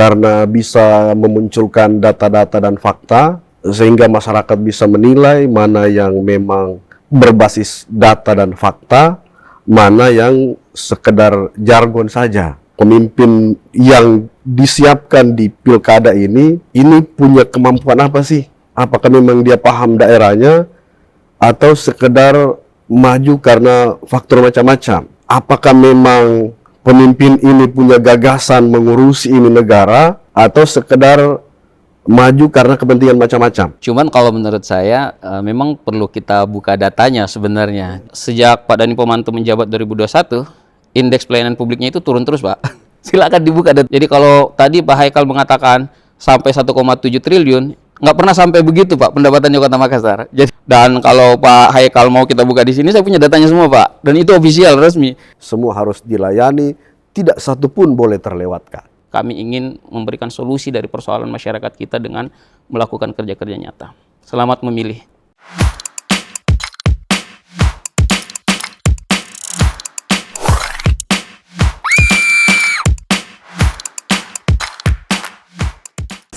karena bisa memunculkan data-data dan fakta sehingga masyarakat bisa menilai mana yang memang berbasis data dan fakta, mana yang sekedar jargon saja. Pemimpin yang disiapkan di pilkada ini punya kemampuan apa sih? Apakah memang dia paham daerahnya atau sekedar maju karena faktor macam-macam? Apakah memang pemimpin ini punya gagasan mengurusi ini negara atau sekedar maju karena kepentingan macam-macam? Cuman kalau menurut saya memang perlu kita buka datanya sebenarnya. Sejak Pak Dhani Pomanto menjabat 2021, indeks pelayanan publiknya itu turun terus, Pak. Silakan dibuka. Jadi kalau tadi Pak Haikal mengatakan sampai 1,7 triliun, nggak pernah sampai begitu, Pak, pendapatannya Kota Makassar. Dan kalau Pak Haikal mau kita buka di sini, saya punya datanya semua, Pak. Dan itu ofisial, resmi. Semua harus dilayani, tidak satu pun boleh terlewatkan. Kami ingin memberikan solusi dari persoalan masyarakat kita dengan melakukan kerja-kerja nyata. Selamat memilih.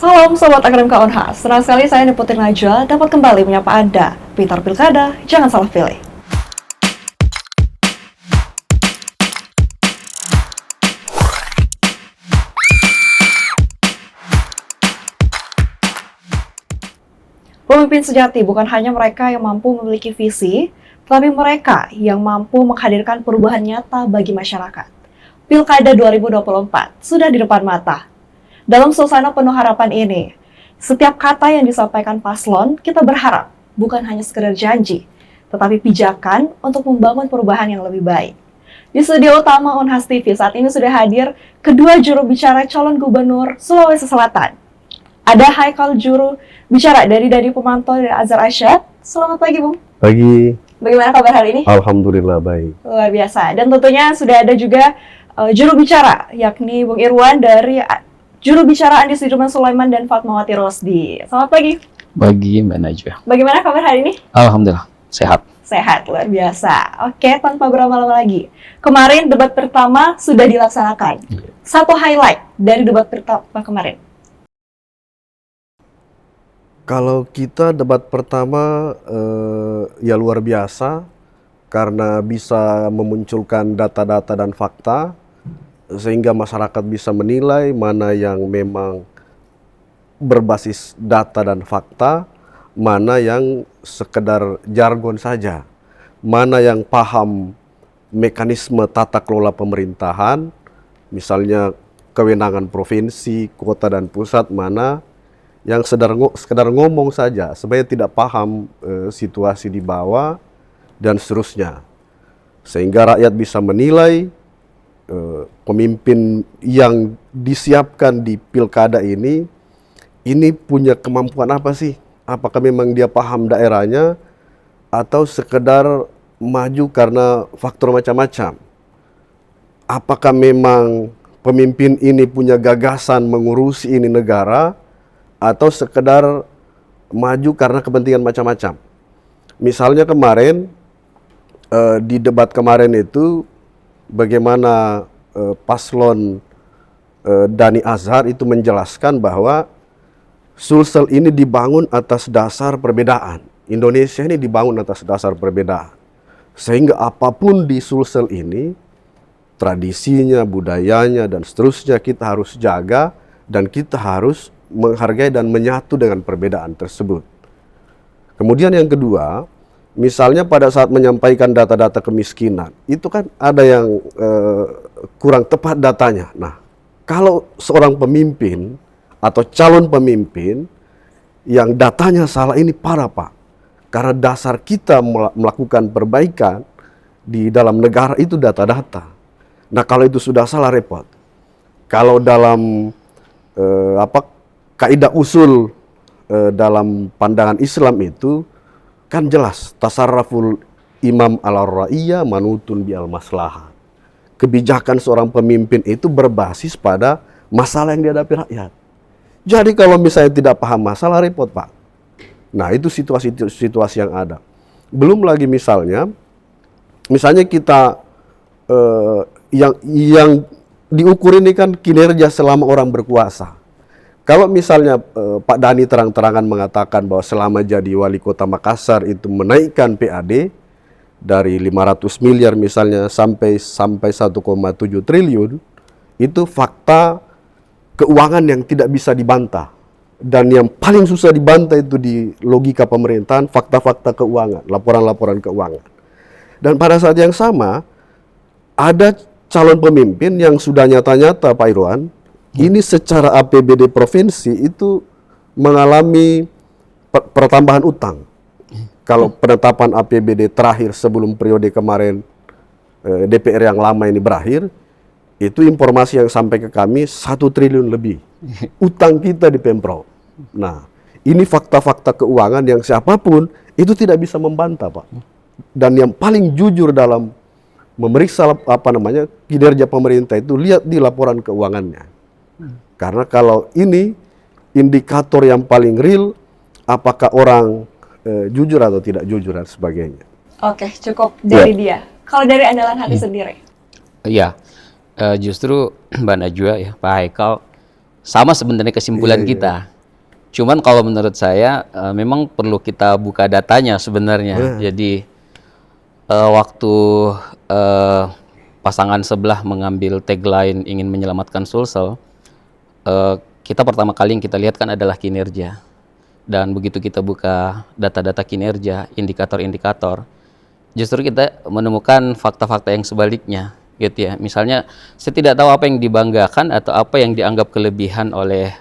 Salam Sobat Akademika Unhas, senang sekali saya Niputin Najwa dapat kembali menyapa Anda. Pintar Pilkada, jangan salah pilih. Pemimpin sejati bukan hanya mereka yang mampu memiliki visi, tetapi mereka yang mampu menghadirkan perubahan nyata bagi masyarakat. Pilkada 2024 sudah di depan mata. Dalam suasana penuh harapan ini, setiap kata yang disampaikan paslon kita berharap bukan hanya sekedar janji, tetapi pijakan untuk membangun perubahan yang lebih baik. Di studio utama Unhas TV saat ini sudah hadir kedua juru bicara calon gubernur Sulawesi Selatan. Ada Haikal juru bicara dari Dhani Pomanto dan Azhar Asyad. Selamat pagi, Bung. Pagi. Bagaimana kabar hari ini? Alhamdulillah baik. Luar biasa. Dan tentunya sudah ada juga juru bicara, yakni Bung Irwan dari juru bicara Andi Sudirman Sulaiman dan Fatmawati Rosdi. Selamat pagi. Pagi, Mbak Najwa. Bagaimana kabar hari ini? Alhamdulillah, sehat. Sehat, luar biasa. Oke, tanpa berlama-lama lagi. Kemarin debat pertama sudah dilaksanakan. Satu highlight dari debat pertama kemarin. Kalau kita debat pertama ya luar biasa karena bisa memunculkan data-data dan fakta sehingga masyarakat bisa menilai mana yang memang berbasis data dan fakta, mana yang sekedar jargon saja, mana yang paham mekanisme tata kelola pemerintahan, misalnya kewenangan provinsi, kota dan pusat, mana yang sekedar ngomong saja, sebenarnya tidak paham situasi di bawah dan seterusnya. Sehingga rakyat bisa menilai pemimpin yang disiapkan di pilkada ini punya kemampuan apa sih? Apakah memang dia paham daerahnya atau sekedar maju karena faktor macam-macam? Apakah memang pemimpin ini punya gagasan mengurusi ini negara atau sekedar maju karena kepentingan macam-macam? Misalnya kemarin di debat kemarin itu bagaimana paslon Dhani Azhar itu menjelaskan bahwa Sulsel ini dibangun atas dasar perbedaan. Indonesia ini dibangun atas dasar perbedaan. Sehingga apapun di Sulsel ini, tradisinya, budayanya, dan seterusnya kita harus jaga dan kita harus menghargai dan menyatu dengan perbedaan tersebut. Kemudian yang kedua, misalnya pada saat menyampaikan data-data kemiskinan, itu kan ada yang kurang tepat datanya. Nah, kalau seorang pemimpin atau calon pemimpin yang datanya salah ini parah, Pak. Karena dasar kita melakukan perbaikan di dalam negara itu data-data. Nah, kalau itu sudah salah repot. Kalau dalam kaidah usul dalam pandangan Islam itu kan jelas tasarruful imam ala ra'iyah manutun bi al maslahah. Kebijakan seorang pemimpin itu berbasis pada masalah yang dihadapi rakyat. Jadi kalau misalnya tidak paham masalah repot, Pak. Nah, itu situasi yang ada. Belum lagi misalnya kita yang diukur ini kan kinerja selama orang berkuasa. Kalau misalnya Pak Dhani terang-terangan mengatakan bahwa selama jadi wali kota Makassar itu menaikkan PAD dari 500 miliar misalnya sampai 1,7 triliun, itu fakta keuangan yang tidak bisa dibantah. Dan yang paling susah dibantah itu di logika pemerintahan, fakta-fakta keuangan, laporan-laporan keuangan. Dan pada saat yang sama, ada calon pemimpin yang sudah nyata-nyata Pak Irwan, ini secara APBD provinsi itu mengalami pertambahan utang. Kalau penetapan APBD terakhir sebelum periode kemarin DPR yang lama ini berakhir, itu informasi yang sampai ke kami 1 triliun lebih utang kita di Pemprov. Nah, ini fakta-fakta keuangan yang siapapun itu tidak bisa membantah, Pak. Dan yang paling jujur dalam memeriksa kinerja pemerintah itu lihat di laporan keuangannya. Karena kalau ini indikator yang paling real, apakah orang jujur atau tidak jujur dan sebagainya. Oke, cukup dari dia. Kalau dari andalan hati sendiri? Iya, justru Mbak Najwa ya, Pak Haikal, sama sebenarnya kesimpulan kita. Cuman kalau menurut saya memang perlu kita buka datanya sebenarnya. Jadi waktu pasangan sebelah mengambil tagline ingin menyelamatkan Sulsel, kita pertama kali yang kita lihat kan adalah kinerja. Dan begitu kita buka data-data kinerja, indikator-indikator, justru kita menemukan fakta-fakta yang sebaliknya, gitu ya. Misalnya, saya tidak tahu apa yang dibanggakan atau apa yang dianggap kelebihan oleh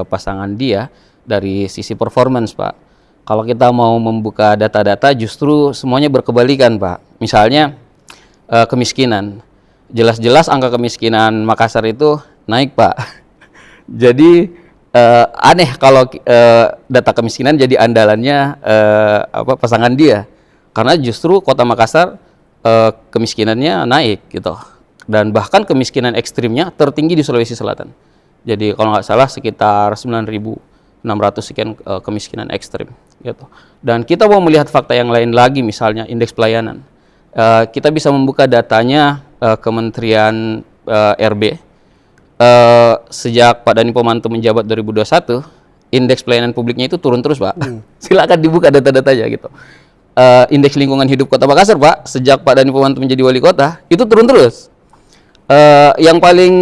pasangan dia dari sisi performance, Pak. Kalau kita mau membuka data-data, justru semuanya berkebalikan, Pak. Misalnya, kemiskinan. Jelas-jelas angka kemiskinan Makassar itu naik, Pak. Jadi aneh kalau data kemiskinan jadi andalannya pasangan dia, karena justru kota Makassar kemiskinannya naik gitu, dan bahkan kemiskinan ekstrimnya tertinggi di Sulawesi Selatan. Jadi kalau nggak salah sekitar 9.600 sekian kemiskinan ekstrim gitu. Dan kita mau melihat fakta yang lain lagi, misalnya indeks pelayanan. Kita bisa membuka datanya Kementerian RB. Sejak Pak Dhani Pomanto menjabat 2021, indeks pelayanan publiknya itu turun terus, Pak. Silakan dibuka data-datanya gitu. Indeks lingkungan hidup Kota Makassar, Pak, sejak Pak Dhani Pomanto menjadi wali kota, itu turun terus. Yang paling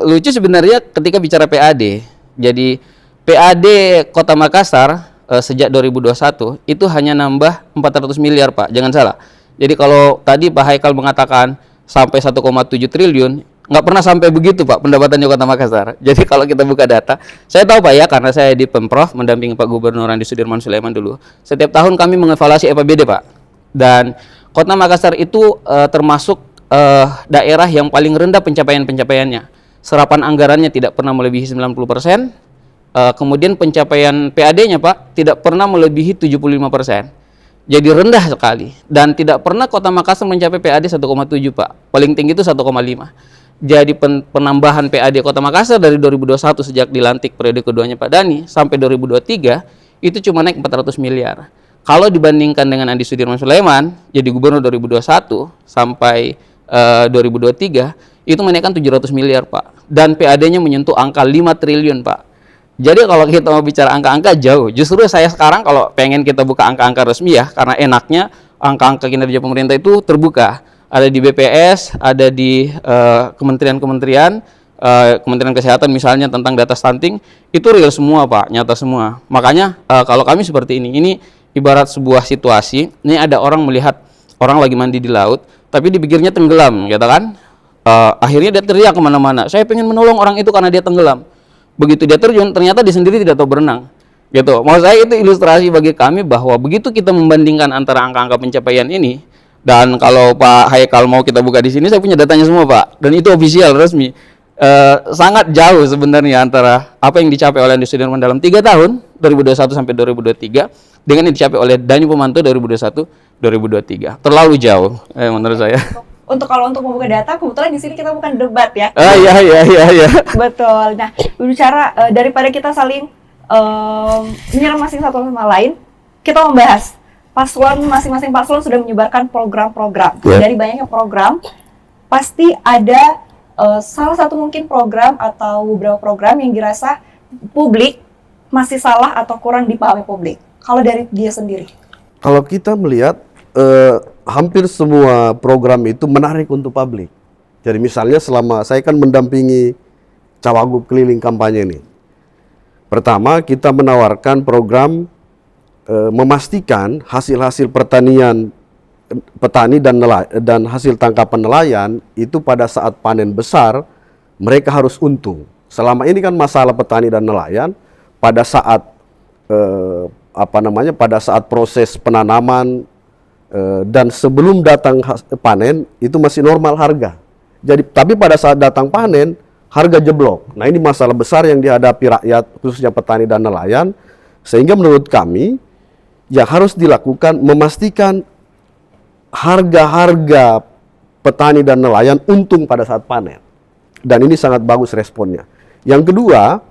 lucu sebenarnya ketika bicara PAD. Jadi PAD Kota Makassar sejak 2021 itu hanya nambah 400 miliar, Pak. Jangan salah. Jadi kalau tadi Pak Haikal mengatakan sampai 1,7 triliun, nggak pernah sampai begitu, Pak, pendapatannya Kota Makassar. Jadi kalau kita buka data, saya tahu, Pak, ya, karena saya di Pemprov mendampingi Pak Gubernur Andi Sudirman Sulaiman dulu. Setiap tahun kami mengevaluasi APBD, Pak. Dan Kota Makassar itu termasuk daerah yang paling rendah pencapaiannya. Serapan anggarannya tidak pernah melebihi 90%. Kemudian pencapaian PAD-nya, Pak, tidak pernah melebihi 75%. Jadi rendah sekali. Dan tidak pernah Kota Makassar mencapai PAD 1,7, Pak. Paling tinggi itu 1,5. Jadi penambahan PAD Kota Makassar dari 2021 sejak dilantik periode keduanya Pak Dhani sampai 2023 itu cuma naik 400 miliar. Kalau dibandingkan dengan Andi Sudirman Sulaiman jadi gubernur 2021 sampai 2023 itu menaikkan 700 miliar, Pak. Dan PAD-nya menyentuh angka 5 triliun, Pak. Jadi kalau kita mau bicara angka-angka jauh. Justru saya sekarang kalau pengen kita buka angka-angka resmi ya, karena enaknya angka-angka kinerja pemerintah itu terbuka. Ada di BPS, ada di kementerian-kementerian, Kementerian Kesehatan misalnya tentang data stunting, itu real semua, Pak, nyata semua. Makanya kalau kami seperti ini ibarat sebuah situasi, ini ada orang melihat orang lagi mandi di laut, tapi dipikirnya tenggelam, gitu kan? Akhirnya dia teriak kemana-mana, saya pengen menolong orang itu karena dia tenggelam. Begitu dia terjun, ternyata dia sendiri tidak tahu berenang. Gitu. Maksud saya itu ilustrasi bagi kami bahwa begitu kita membandingkan antara angka-angka pencapaian ini, dan kalau Pak Haikal mau kita buka di sini, saya punya datanya semua, Pak. Dan itu ofisial, resmi. Sangat jauh sebenarnya antara apa yang dicapai oleh Andi Sudirman dalam 3 tahun, 2021 sampai 2023, dengan yang dicapai oleh Dhani Pomanto 2021-2023. Terlalu jauh, menurut saya. Kalau untuk membuka data, kebetulan di sini kita bukan debat ya. Iya. Betul. Nah, berbicara daripada kita saling menyerang masing satu sama lain, kita membahas masing-masing paslon sudah menyebarkan program-program. Dari banyaknya program, pasti ada salah satu mungkin program atau beberapa program yang dirasa publik masih salah atau kurang dipahami publik. Kalau dari dia sendiri. Kalau kita melihat hampir semua program itu menarik untuk publik. Jadi misalnya selama saya kan mendampingi cawagup keliling kampanye ini. Pertama, kita menawarkan program memastikan hasil-hasil pertanian petani dan hasil tangkapan nelayan itu pada saat panen besar mereka harus untung. Selama ini kan masalah petani dan nelayan pada saat pada saat proses penanaman dan sebelum datang panen itu masih normal harga. Jadi tapi pada saat datang panen harga jeblok. Nah, ini masalah besar yang dihadapi rakyat khususnya petani dan nelayan, sehingga menurut kami yang harus dilakukan memastikan harga-harga petani dan nelayan untung pada saat panen. Dan ini sangat bagus responnya. Yang kedua,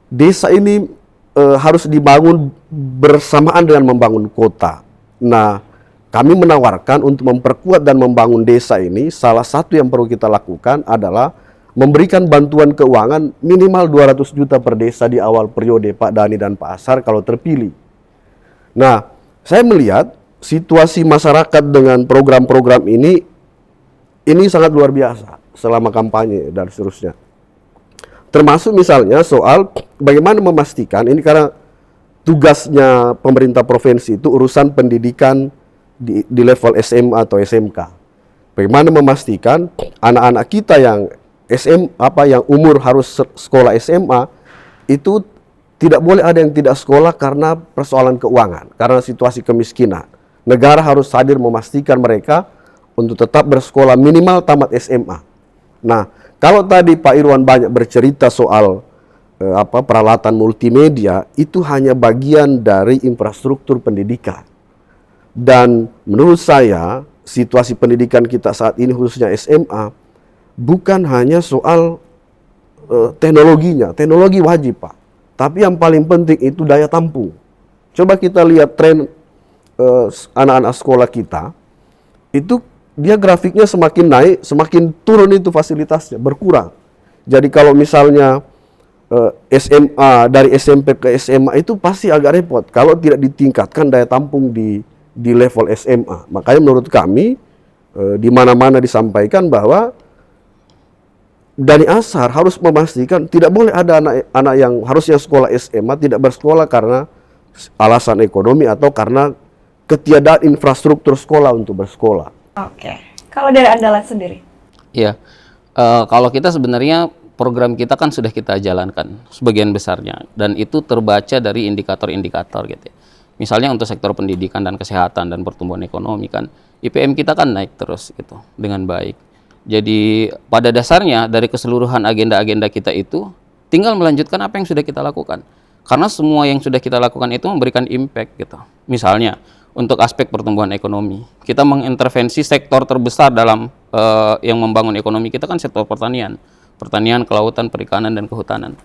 desa ini harus dibangun bersamaan dengan membangun kota. Nah, kami menawarkan untuk memperkuat dan membangun desa ini, salah satu yang perlu kita lakukan adalah memberikan bantuan keuangan minimal 200 juta per desa di awal periode Pak Dhani dan Pak Ashar kalau terpilih. Nah, saya melihat situasi masyarakat dengan program-program ini sangat luar biasa selama kampanye dan seterusnya. Termasuk misalnya soal bagaimana memastikan, ini karena tugasnya pemerintah provinsi itu urusan pendidikan di level SMA atau SMK. Bagaimana memastikan anak-anak kita yang yang umur harus sekolah SMA itu tidak boleh ada yang tidak sekolah karena persoalan keuangan, karena situasi kemiskinan. Negara harus hadir memastikan mereka untuk tetap bersekolah minimal tamat SMA. Nah, kalau tadi Pak Irwan banyak bercerita soal peralatan multimedia, itu hanya bagian dari infrastruktur pendidikan. Dan menurut saya, situasi pendidikan kita saat ini khususnya SMA, bukan hanya soal teknologinya, teknologi wajib Pak. Tapi yang paling penting itu daya tampung. Coba kita lihat tren anak-anak sekolah kita, itu dia grafiknya semakin naik, semakin turun itu fasilitasnya, berkurang. Jadi kalau misalnya SMA, dari SMP ke SMA itu pasti agak repot kalau tidak ditingkatkan daya tampung di level SMA. Makanya menurut kami, di mana-mana disampaikan bahwa dari Ashar harus memastikan tidak boleh ada anak yang harusnya sekolah SMA tidak bersekolah karena alasan ekonomi atau karena ketiadaan infrastruktur sekolah untuk bersekolah. Oke. Kalau dari Andalan sendiri? Iya, kalau kita sebenarnya program kita kan sudah kita jalankan sebagian besarnya, dan itu terbaca dari indikator-indikator gitu ya. Misalnya untuk sektor pendidikan dan kesehatan dan pertumbuhan ekonomi kan, IPM kita kan naik terus gitu dengan baik. Jadi pada dasarnya dari keseluruhan agenda-agenda kita itu tinggal melanjutkan apa yang sudah kita lakukan. Karena semua yang sudah kita lakukan itu memberikan impact gitu. Misalnya untuk aspek pertumbuhan ekonomi, kita mengintervensi sektor terbesar dalam yang membangun ekonomi kita kan sektor pertanian, kelautan, perikanan, dan kehutanan.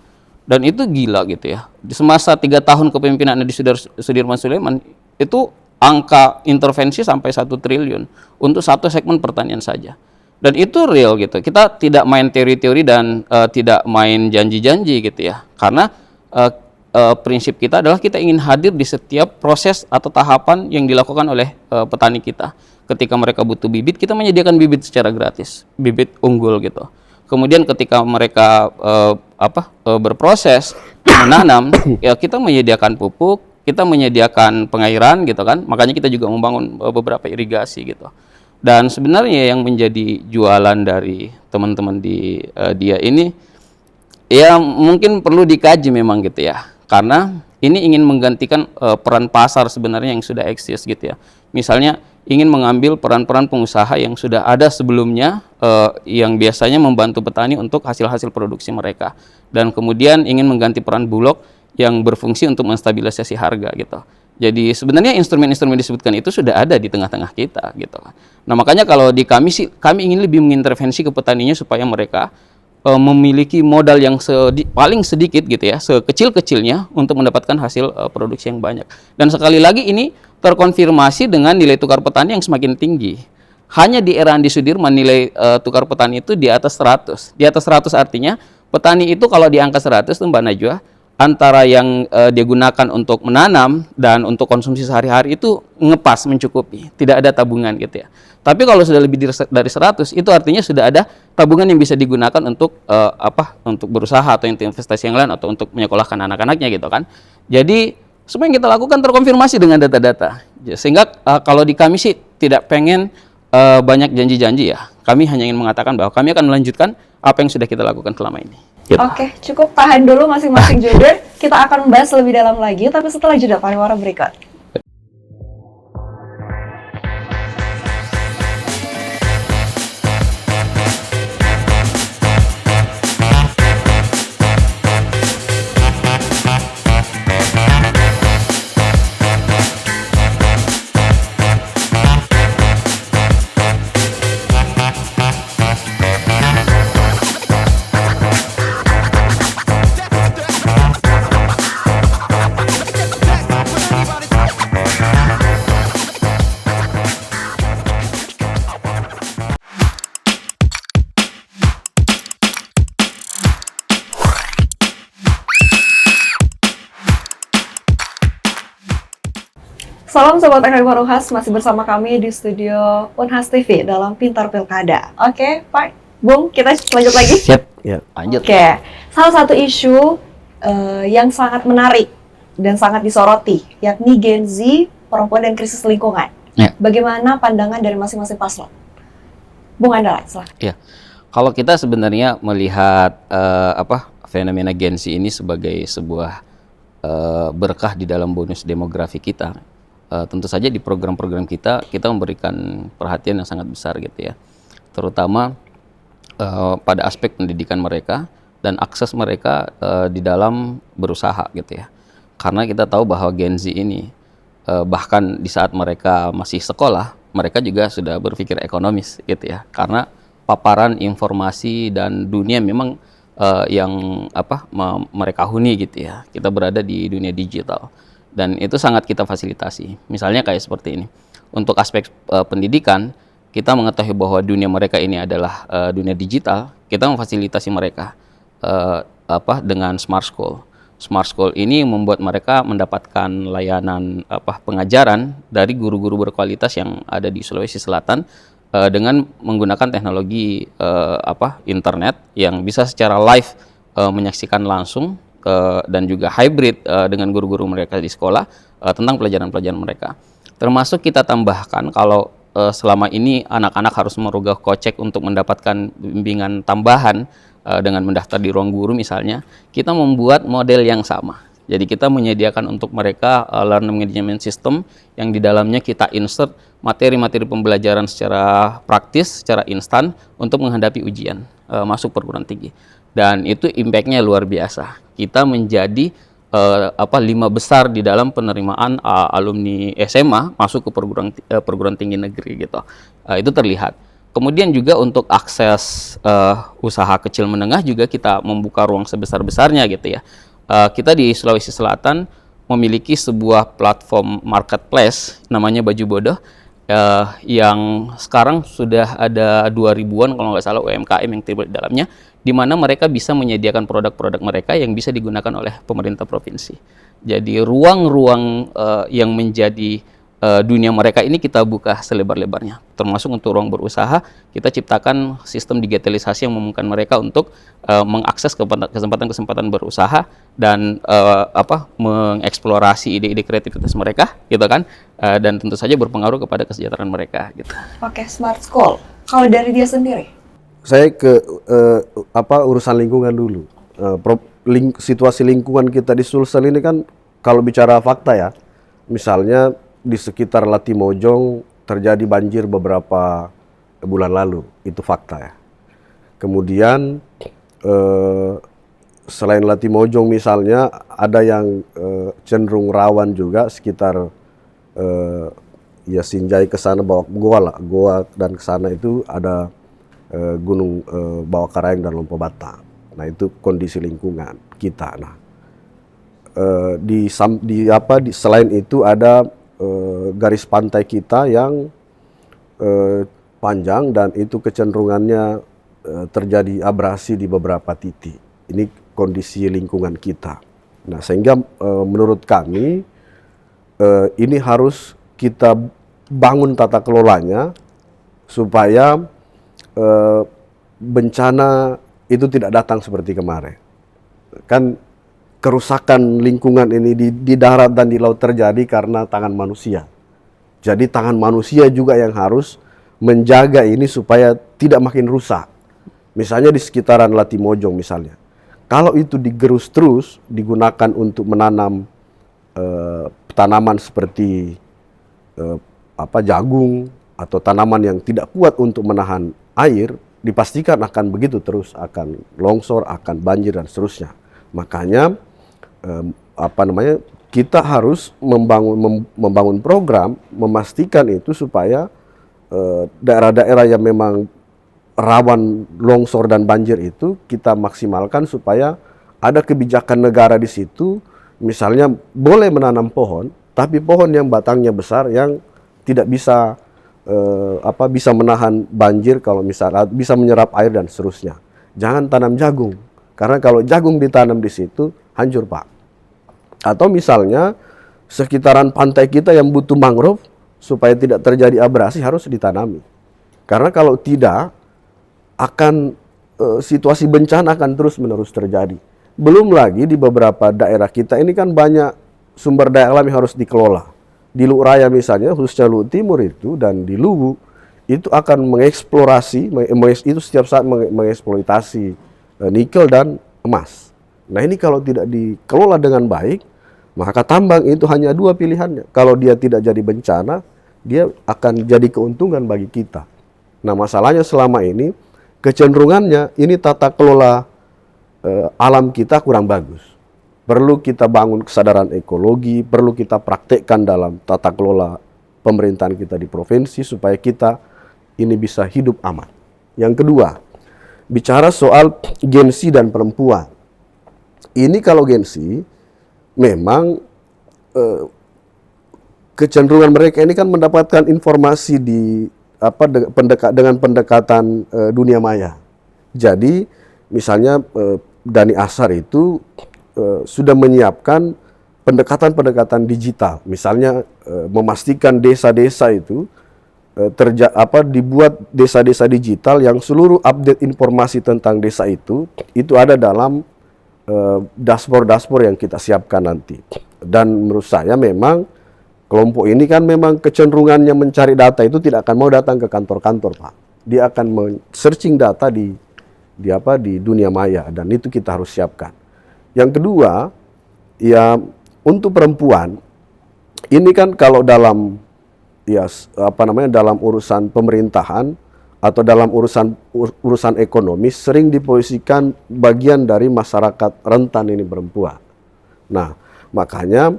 Dan itu gila gitu ya. Di semasa 3 tahun kepemimpinan Edi Sudirman Sulaiman, itu angka intervensi sampai 1 triliun untuk satu segmen pertanian saja. Dan itu real gitu. Kita tidak main teori-teori dan tidak main janji-janji gitu ya. Karena prinsip kita adalah kita ingin hadir di setiap proses atau tahapan yang dilakukan oleh petani kita. Ketika mereka butuh bibit, kita menyediakan bibit secara gratis, bibit unggul gitu. Kemudian ketika mereka berproses menanam, ya kita menyediakan pupuk, kita menyediakan pengairan gitu kan. Makanya kita juga membangun beberapa irigasi gitu. Dan sebenarnya yang menjadi jualan dari teman-teman di dia ini, ya mungkin perlu dikaji memang gitu ya. Karena ini ingin menggantikan peran pasar sebenarnya yang sudah eksis gitu ya. Misalnya ingin mengambil peran-peran pengusaha yang sudah ada sebelumnya, yang biasanya membantu petani untuk hasil-hasil produksi mereka. Dan kemudian ingin mengganti peran Bulog yang berfungsi untuk menstabilisasi harga gitu. Jadi sebenarnya instrumen-instrumen disebutkan itu sudah ada di tengah-tengah kita gitu. Nah makanya kalau di kami sih, kami ingin lebih mengintervensi ke petaninya supaya mereka memiliki modal yang paling sedikit gitu ya, sekecil-kecilnya untuk mendapatkan hasil produksi yang banyak. Dan sekali lagi ini terkonfirmasi dengan nilai tukar petani yang semakin tinggi. Hanya di era Andi Sudirman nilai tukar petani itu di atas 100. Di atas 100 artinya petani itu kalau di angka 100 tuh Mbak Najwa, antara yang dia gunakan untuk menanam dan untuk konsumsi sehari-hari itu ngepas, mencukupi. Tidak ada tabungan gitu ya. Tapi kalau sudah lebih dari 100, itu artinya sudah ada tabungan yang bisa digunakan untuk untuk berusaha atau investasi yang lain atau untuk menyekolahkan anak-anaknya gitu kan. Jadi semua yang kita lakukan terkonfirmasi dengan data-data. Sehingga kalau di kami sih tidak pengen banyak janji-janji ya. Kami hanya ingin mengatakan bahwa kami akan melanjutkan apa yang sudah kita lakukan selama ini. Gitu. Oke, cukup tahan dulu masing-masing juror. Kita akan membahas lebih dalam lagi, tapi setelah jeda pariwara berikut. Salam Sobat Akademi Unhas, masih bersama kami di studio Unhas TV dalam Pintar Pilkada. Oke, Pak, Bung, kita lanjut lagi. Siap. Ya. Lanjut. Oke, salah satu isu yang sangat menarik dan sangat disoroti, yakni Gen Z, perempuan dan krisis lingkungan. Ya. Bagaimana pandangan dari masing-masing paslon? Bung Andala, silahkan. Ya. Kalau kita sebenarnya melihat fenomena Gen Z ini sebagai sebuah berkah di dalam bonus demografi kita, tentu saja di program-program kita memberikan perhatian yang sangat besar gitu ya, terutama pada aspek pendidikan mereka dan akses mereka di dalam berusaha gitu ya, karena kita tahu bahwa Gen Z ini bahkan di saat mereka masih sekolah mereka juga sudah berpikir ekonomis gitu ya, karena paparan informasi dan dunia memang yang mereka huni gitu ya, kita berada di dunia digital. Dan itu sangat kita fasilitasi. Misalnya kayak seperti ini. Untuk aspek pendidikan, kita mengetahui bahwa dunia mereka ini adalah dunia digital. Kita memfasilitasi mereka dengan Smart School. Smart School ini membuat mereka mendapatkan layanan pengajaran dari guru-guru berkualitas yang ada di Sulawesi Selatan dengan menggunakan teknologi internet yang bisa secara live menyaksikan langsung dan juga hybrid dengan guru-guru mereka di sekolah tentang pelajaran-pelajaran mereka. Termasuk kita tambahkan kalau selama ini anak-anak harus merogoh kocek untuk mendapatkan bimbingan tambahan dengan mendaftar di ruang guru misalnya, kita membuat model yang sama. Jadi kita menyediakan untuk mereka learning management system yang di dalamnya kita insert materi-materi pembelajaran secara praktis, secara instan untuk menghadapi ujian masuk perguruan tinggi. Dan itu impact-nya luar biasa. Kita menjadi 5 besar di dalam penerimaan alumni SMA masuk ke perguruan tinggi negeri gitu. Itu terlihat. Kemudian juga untuk akses usaha kecil menengah juga kita membuka ruang sebesar-besarnya gitu ya. Kita di Sulawesi Selatan memiliki sebuah platform marketplace namanya Baju Bodoh yang sekarang sudah ada 2.000-an kalau nggak salah UMKM yang terlibat di dalamnya, di mana mereka bisa menyediakan produk-produk mereka yang bisa digunakan oleh pemerintah provinsi. Jadi ruang-ruang yang menjadi dunia mereka ini kita buka selebar-lebarnya, termasuk untuk ruang berusaha. Kita ciptakan sistem digitalisasi yang memungkinkan mereka untuk mengakses kesempatan-kesempatan berusaha dan mengeksplorasi ide-ide kreativitas mereka, gitu kan, dan tentu saja berpengaruh kepada kesejahteraan mereka, gitu. Oke, Smart School. Kalau dari dia sendiri? Saya ke urusan lingkungan dulu. Situasi lingkungan kita di Sulsel ini kan kalau bicara fakta ya, misalnya di sekitar Latimojong terjadi banjir beberapa bulan lalu, itu fakta ya. Kemudian selain Latimojong misalnya ada yang cenderung rawan juga sekitar ya Sinjai ke sana Goa dan ke sana itu ada gunung Bawah Karaeng dan Lompo Bata. Nah itu kondisi lingkungan kita. Nah selain itu ada garis pantai kita yang panjang dan itu kecenderungannya terjadi abrasi di beberapa titik. Ini kondisi lingkungan kita. Nah, sehingga menurut kami ini harus kita bangun tata kelolanya supaya bencana itu tidak datang seperti kemarin. Kan kerusakan lingkungan ini di darat dan di laut terjadi karena tangan manusia. Jadi tangan manusia juga yang harus menjaga ini supaya tidak makin rusak. Misalnya di sekitaran Latimojong misalnya. Kalau itu digerus terus, digunakan untuk menanam tanaman seperti jagung atau tanaman yang tidak kuat untuk menahan air, dipastikan akan begitu terus, akan longsor, akan banjir dan seterusnya. Makanya kita harus membangun program memastikan itu supaya daerah-daerah yang memang rawan longsor dan banjir itu kita maksimalkan supaya ada kebijakan negara di situ. Misalnya boleh menanam pohon, tapi pohon yang batangnya besar yang tidak bisa bisa menahan banjir, kalau misalnya bisa menyerap air dan seterusnya. Jangan tanam jagung, karena kalau jagung ditanam di situ hancur, Pak. Atau misalnya sekitaran pantai kita yang butuh mangrove supaya tidak terjadi abrasi harus ditanami. Karena kalau tidak akan situasi bencana akan terus-menerus terjadi. Belum lagi di beberapa daerah kita ini kan banyak sumber daya alam yang harus dikelola. Di Luwu Raya misalnya, khususnya Luwu Timur itu dan di Luwu itu akan mengeksplorasi, itu setiap saat mengeksploitasi nikel dan emas. Nah ini kalau tidak dikelola dengan baik, maka tambang itu hanya dua pilihannya. Kalau dia tidak jadi bencana, dia akan jadi keuntungan bagi kita. Nah masalahnya selama ini, kecenderungannya ini tata kelola alam kita kurang bagus. Perlu kita bangun kesadaran ekologi, perlu kita praktekkan dalam tata kelola pemerintahan kita di provinsi supaya kita ini bisa hidup aman. Yang kedua, bicara soal gengsi dan perempuan. Ini kalau gengsi, memang kecenderungan mereka ini kan mendapatkan informasi dengan pendekatan dunia maya. Jadi misalnya Dhani Asar itu sudah menyiapkan pendekatan-pendekatan digital. Misalnya memastikan desa-desa itu dibuat desa-desa digital yang seluruh update informasi tentang desa itu ada dalam dashboard-dashboard yang kita siapkan nanti. Dan menurut saya memang kelompok ini kan memang kecenderungannya mencari data itu tidak akan mau datang ke kantor-kantor, Pak. Dia akan searching data di dunia maya, dan itu kita harus siapkan. Yang kedua, ya untuk perempuan ini kan kalau dalam dalam urusan pemerintahan atau dalam urusan ekonomi sering diposisikan bagian dari masyarakat rentan ini perempuan. Nah, makanya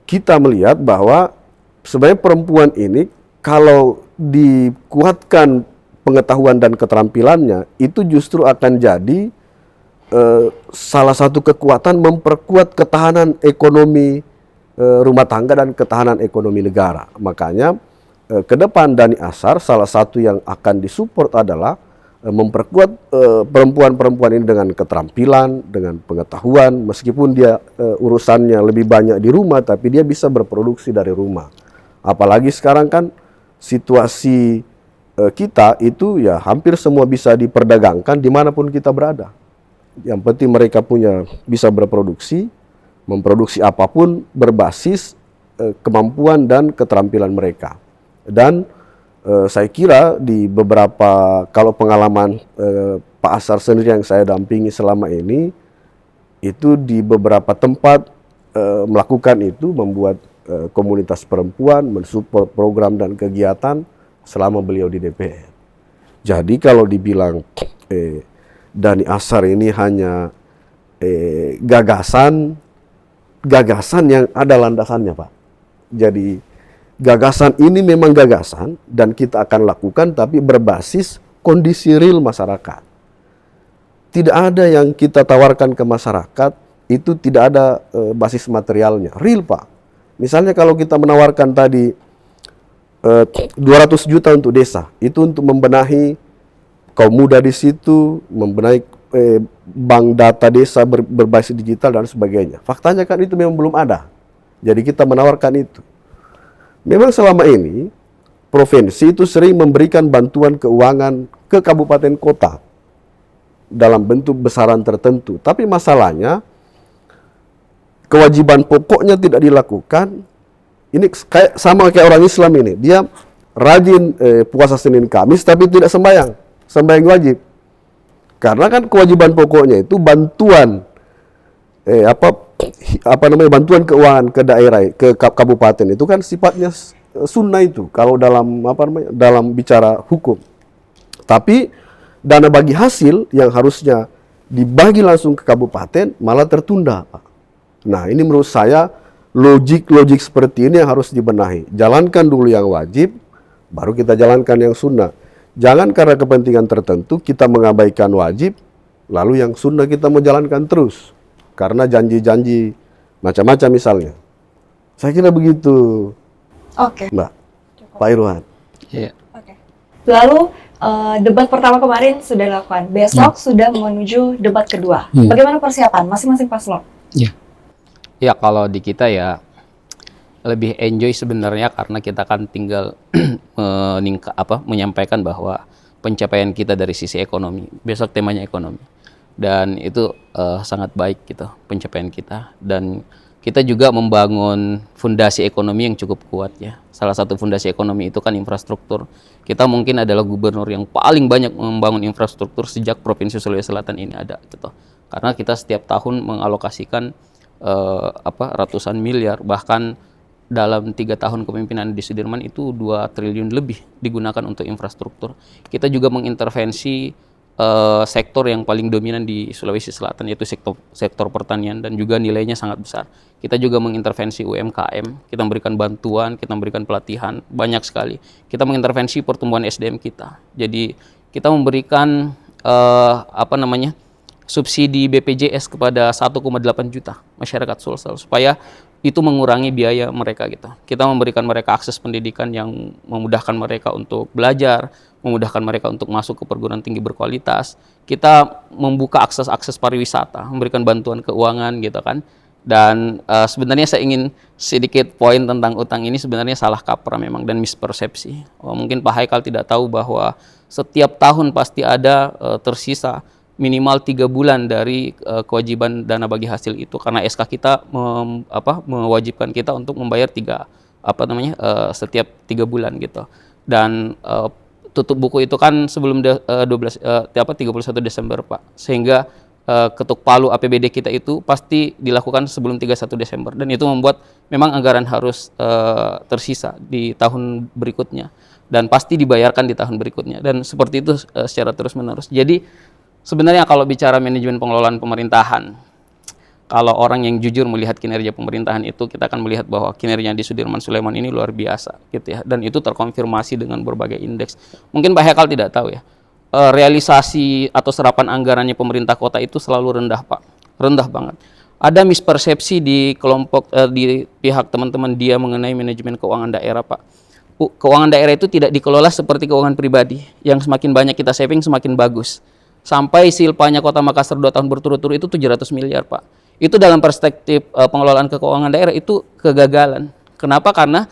kita melihat bahwa sebenarnya perempuan ini kalau dikuatkan pengetahuan dan keterampilannya, itu justru akan jadi salah satu kekuatan memperkuat ketahanan ekonomi rumah tangga dan ketahanan ekonomi negara. Makanya ke depan Dhani Asar salah satu yang akan disupport adalah memperkuat perempuan-perempuan ini dengan keterampilan, dengan pengetahuan, meskipun dia urusannya lebih banyak di rumah, tapi dia bisa berproduksi dari rumah. Apalagi sekarang kan situasi kita itu ya hampir semua bisa diperdagangkan dimanapun kita berada. Yang penting mereka bisa berproduksi, memproduksi apapun berbasis kemampuan dan keterampilan mereka. Dan saya kira di beberapa, kalau pengalaman Pak Asar sendiri yang saya dampingi selama ini, itu di beberapa tempat melakukan itu, membuat komunitas perempuan, mensupport program dan kegiatan selama beliau di DPR. Jadi kalau dibilang Dhani Asar ini hanya gagasan yang ada landasannya, Pak. Jadi gagasan ini memang gagasan dan kita akan lakukan, tapi berbasis kondisi real masyarakat. Tidak ada yang kita tawarkan ke masyarakat itu tidak ada basis materialnya, real, Pak. Misalnya kalau kita menawarkan tadi 200 juta untuk desa. Itu untuk membenahi kaum muda di situ, membenahi bank data desa berbasis digital dan sebagainya. Faktanya kan itu memang belum ada. Jadi kita menawarkan itu. Memang selama ini provinsi itu sering memberikan bantuan keuangan ke kabupaten kota dalam bentuk besaran tertentu. Tapi masalahnya kewajiban pokoknya tidak dilakukan. Ini sama kayak orang Islam ini. Dia rajin puasa Senin Kamis tapi tidak sembahyang. Sembahyang wajib. Karena kan kewajiban pokoknya itu bantuan bantuan keuangan ke daerah, ke kabupaten itu kan sifatnya sunnah itu kalau dalam bicara hukum. Tapi dana bagi hasil yang harusnya dibagi langsung ke kabupaten malah tertunda, Pak. Nah, ini menurut saya logik seperti ini yang harus dibenahi. Jalankan dulu yang wajib, baru kita jalankan yang sunnah. Jangan karena kepentingan tertentu kita mengabaikan wajib, lalu yang sunnah kita mau jalankan terus. Karena janji-janji macam-macam misalnya. Saya kira begitu, Oke. Mbak. Pak Irwan. Iya. Oke. Lalu debat pertama kemarin sudah dilakukan. Besok sudah menuju debat kedua. Bagaimana persiapan masing-masing paslon? Ya kalau di kita ya lebih enjoy sebenarnya karena kita kan tinggal menyampaikan bahwa pencapaian kita dari sisi ekonomi. Besok temanya ekonomi. Dan itu sangat baik gitu pencapaian kita, dan kita juga membangun fondasi ekonomi yang cukup kuat ya. Salah satu fondasi ekonomi itu kan infrastruktur. Kita mungkin adalah gubernur yang paling banyak membangun infrastruktur sejak Provinsi Sulawesi Selatan ini ada gitu. Karena kita setiap tahun mengalokasikan ratusan miliar, bahkan dalam 3 tahun kepemimpinan di Sudirman itu 2 triliun lebih digunakan untuk infrastruktur. Kita juga mengintervensi sektor yang paling dominan di Sulawesi Selatan, yaitu sektor pertanian, dan juga nilainya sangat besar. Kita juga mengintervensi UMKM, kita memberikan bantuan, kita memberikan pelatihan, banyak sekali. Kita mengintervensi pertumbuhan SDM kita. Jadi kita memberikan subsidi BPJS kepada 1,8 juta masyarakat Sulsel supaya itu mengurangi biaya mereka gitu. Kita memberikan mereka akses pendidikan yang memudahkan mereka untuk belajar, memudahkan mereka untuk masuk ke perguruan tinggi berkualitas. Kita membuka akses pariwisata, memberikan bantuan keuangan gitu kan. Dan sebenarnya saya ingin sedikit poin tentang utang ini sebenarnya salah kaprah memang dan mispersepsi. Mungkin Pak Haikal tidak tahu bahwa setiap tahun pasti ada tersisa minimal 3 bulan dari kewajiban dana bagi hasil itu, karena SK kita mewajibkan kita untuk membayar setiap 3 bulan gitu. Dan tutup buku itu kan sebelum 31 Desember Pak, sehingga ketuk palu APBD kita itu pasti dilakukan sebelum 31 Desember, dan itu membuat memang anggaran harus tersisa di tahun berikutnya dan pasti dibayarkan di tahun berikutnya, dan seperti itu secara terus menerus. Jadi sebenarnya kalau bicara manajemen pengelolaan pemerintahan, kalau orang yang jujur melihat kinerja pemerintahan itu, kita akan melihat bahwa kinerja di Sudirman Sulaiman ini luar biasa gitu ya, dan itu terkonfirmasi dengan berbagai indeks. Mungkin Pak Haikal tidak tahu ya, realisasi atau serapan anggarannya pemerintah kota itu selalu rendah Pak, rendah banget. Ada mispersepsi di kelompok di pihak teman-teman dia mengenai manajemen keuangan daerah Pak. Keuangan daerah itu tidak dikelola seperti keuangan pribadi, yang semakin banyak kita saving semakin bagus. Sampai silpanya Kota Makassar 2 tahun berturut-turut itu 700 miliar Pak. Itu dalam perspektif pengelolaan keuangan daerah itu kegagalan. Kenapa? Karena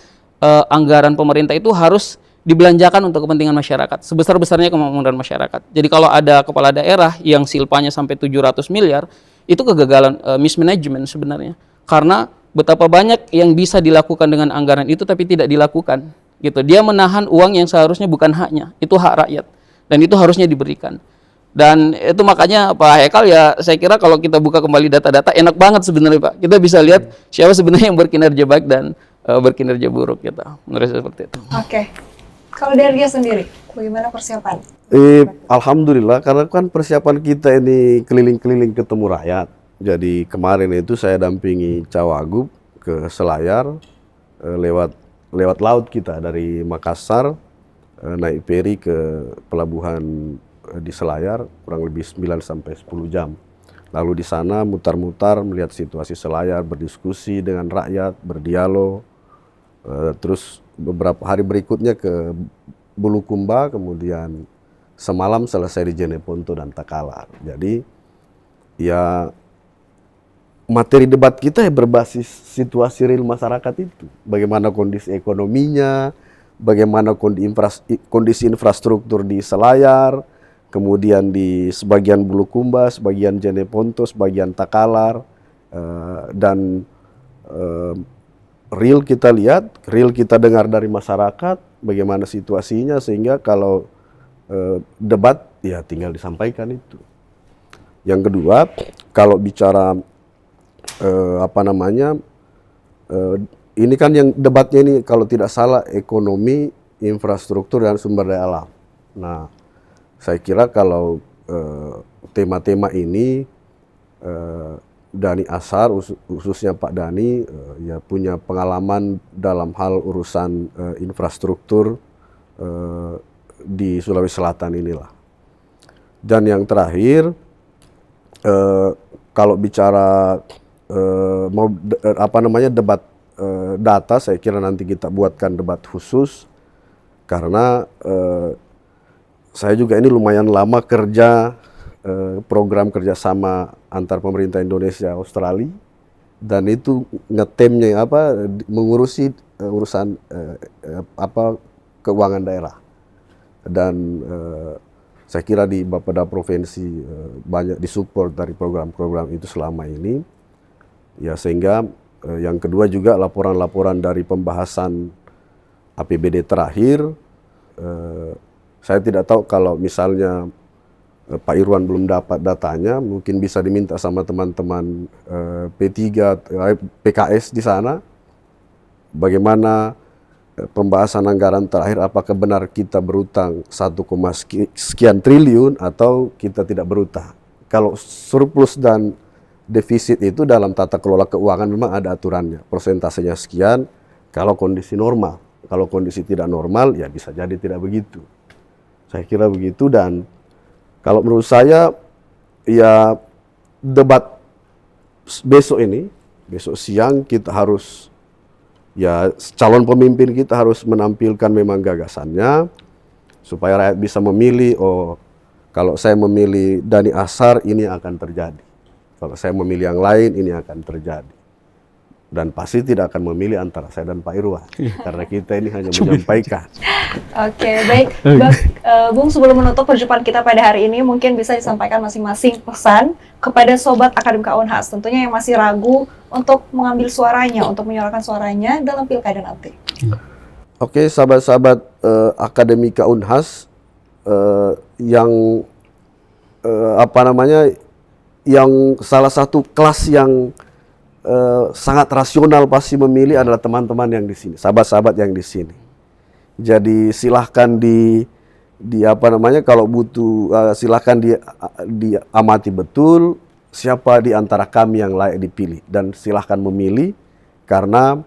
anggaran pemerintah itu harus dibelanjakan untuk kepentingan masyarakat, sebesar-besarnya kemampuan masyarakat. Jadi kalau ada kepala daerah yang silpanya sampai 700 miliar, itu kegagalan mismanagement sebenarnya. Karena betapa banyak yang bisa dilakukan dengan anggaran itu tapi tidak dilakukan. Gitu. Dia menahan uang yang seharusnya bukan haknya, itu hak rakyat. Dan itu harusnya diberikan. Dan itu makanya Pak Haikal ya, saya kira kalau kita buka kembali data-data enak banget sebenarnya Pak. Kita bisa lihat siapa sebenarnya yang berkinerja baik dan berkinerja buruk gitu. Menurut saya seperti itu. Oke. Kalau dari dia sendiri, bagaimana persiapan? Alhamdulillah, karena kan persiapan kita ini keliling-keliling ketemu rakyat. Jadi kemarin itu saya dampingi Cawagup ke Selayar lewat laut kita dari Makassar naik feri ke pelabuhan di Selayar kurang lebih 9 sampai 10 jam. Lalu di sana mutar-mutar melihat situasi Selayar, berdiskusi dengan rakyat, berdialog, terus beberapa hari berikutnya ke Bulukumba, kemudian semalam selesai di Jeneponto dan Takalar. Jadi ya materi debat kita ya berbasis situasi real masyarakat itu. Bagaimana kondisi ekonominya, bagaimana kondisi infrastruktur di Selayar, kemudian di sebagian Bulukumba, sebagian Jeneponto, sebagian Takalar, dan real kita lihat, real kita dengar dari masyarakat, bagaimana situasinya, sehingga kalau debat ya tinggal disampaikan itu. Yang kedua, kalau bicara ini kan yang debatnya ini kalau tidak salah ekonomi, infrastruktur dan sumber daya alam. Nah, saya kira kalau tema-tema ini Dhani Azhar, khususnya Pak Dhani, ya punya pengalaman dalam hal urusan infrastruktur di Sulawesi Selatan inilah. Dan yang terakhir, kalau bicara debat data, saya kira nanti kita buatkan debat khusus, karena saya juga ini lumayan lama kerja program kerjasama antar pemerintah Indonesia Australia, dan itu ngetemnya mengurusi urusan keuangan daerah, dan saya kira di Bapeda Provinsi banyak disupport dari program-program itu selama ini, ya sehingga yang kedua juga laporan-laporan dari pembahasan APBD terakhir, saya tidak tahu kalau misalnya Pak Irwan belum dapat datanya, mungkin bisa diminta sama teman-teman P3, PKS di sana, bagaimana pembahasan anggaran terakhir, apakah benar kita berutang 1, sekian triliun atau kita tidak berutang. Kalau surplus dan defisit itu dalam tata kelola keuangan memang ada aturannya, persentasenya sekian kalau kondisi normal. Kalau kondisi tidak normal ya bisa jadi tidak begitu. Saya kira begitu. Dan kalau menurut saya, ya debat besok siang kita harus, ya calon pemimpin kita harus menampilkan memang gagasannya, supaya rakyat bisa memilih, oh kalau saya memilih Dhani Azhar ini akan terjadi. Kalau saya memilih yang lain ini akan terjadi. Dan pasti tidak akan memilih antara saya dan Pak Irwan, karena kita ini hanya menyampaikan. Oke, baik. Bung, sebelum menutup perjumpaan kita pada hari ini, mungkin bisa disampaikan masing-masing pesan kepada Sobat Akademika Unhas, tentunya yang masih ragu untuk mengambil suaranya, untuk menyuarakan suaranya dalam pilkada nanti. Oke, sahabat-sahabat Akademika Unhas, yang yang salah satu kelas yang sangat rasional pasti memilih adalah teman-teman yang di sini, sahabat-sahabat yang di sini. Jadi silahkan kalau butuh silahkan diamati betul siapa di antara kami yang layak dipilih, dan silahkan memilih, karena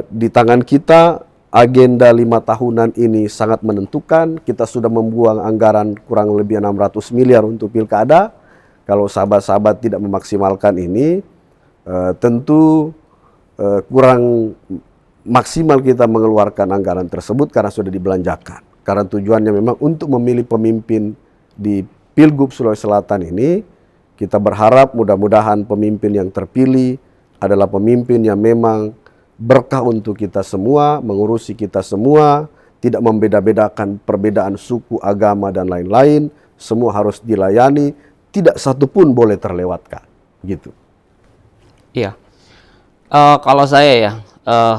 di tangan kita agenda 5 tahunan ini sangat menentukan. Kita sudah membuang anggaran kurang lebih 600 miliar untuk pilkada. Kalau sahabat-sahabat tidak memaksimalkan ini, tentu kurang maksimal kita mengeluarkan anggaran tersebut karena sudah dibelanjakan. Karena tujuannya memang untuk memilih pemimpin di Pilgub Sulawesi Selatan ini. Kita berharap mudah-mudahan pemimpin yang terpilih adalah pemimpin yang memang berkah untuk kita semua, mengurusi kita semua, tidak membeda-bedakan perbedaan suku, agama, dan lain-lain. Semua harus dilayani, tidak satu pun boleh terlewatkan. Gitu. Iya, kalau saya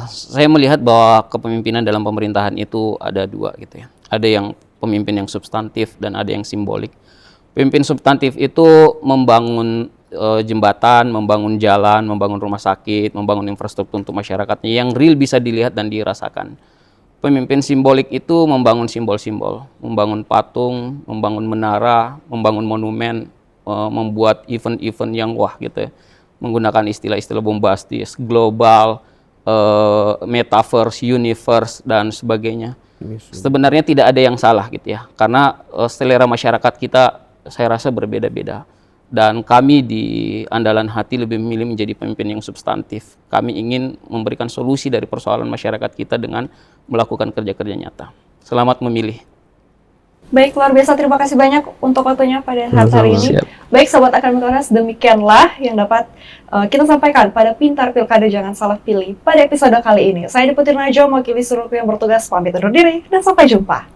saya melihat bahwa kepemimpinan dalam pemerintahan itu ada 2 gitu ya. Ada yang pemimpin yang substantif dan ada yang simbolik. Pemimpin substantif itu membangun jembatan, membangun jalan, membangun rumah sakit, membangun infrastruktur untuk masyarakatnya yang real bisa dilihat dan dirasakan. Pemimpin simbolik itu membangun simbol-simbol, membangun patung, membangun menara, membangun monumen, membuat event-event yang wah gitu ya. Menggunakan istilah-istilah bombastis, global, metaverse, universe, dan sebagainya. Sebenarnya tidak ada yang salah gitu ya, karena selera masyarakat kita saya rasa berbeda-beda. Dan kami di Andalan Hati lebih memilih menjadi pemimpin yang substantif. Kami ingin memberikan solusi dari persoalan masyarakat kita dengan melakukan kerja-kerja nyata. Selamat memilih. Baik, luar biasa. Terima kasih banyak untuk waktunya pada saat hari ini. Siap. Baik, Sobat Akademikonas, demikianlah yang dapat kita sampaikan pada Pintar Pilkada Jangan Salah Pilih pada episode kali ini. Saya Deputi Najwa, mewakili seluruh yang bertugas, pamit undur diri, dan sampai jumpa.